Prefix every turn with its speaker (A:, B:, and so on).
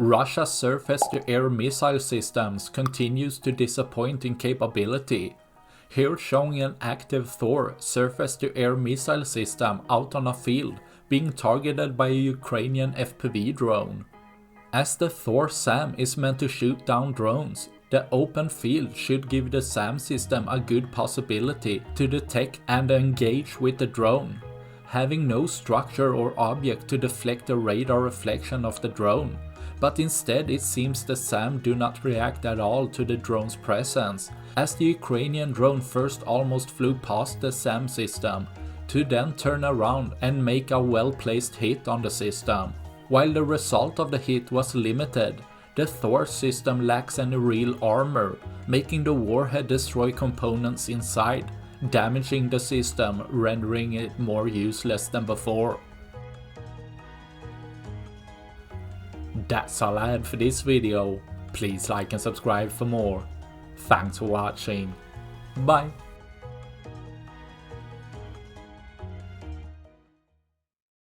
A: Russia's surface-to-air missile systems continues to disappoint in capability. Here showing an active Thor surface-to-air missile system out on a field being targeted by a Ukrainian FPV drone. As the Thor SAM is meant to shoot down drones, the open field should give the SAM system a good possibility to detect and engage with the drone. Having no structure or object to deflect the radar reflection of the drone, but instead it seems the SAM do not react at all to the drone's presence, as the Ukrainian drone first almost flew past the SAM system, to then turn around and make a well-placed hit on the system. While the result of the hit was limited, the Thor system lacks any real armor, making the warhead destroy components inside, damaging the system, rendering it more useless than before. That's all I had for this video. Please like and subscribe for more. Thanks for watching. Bye.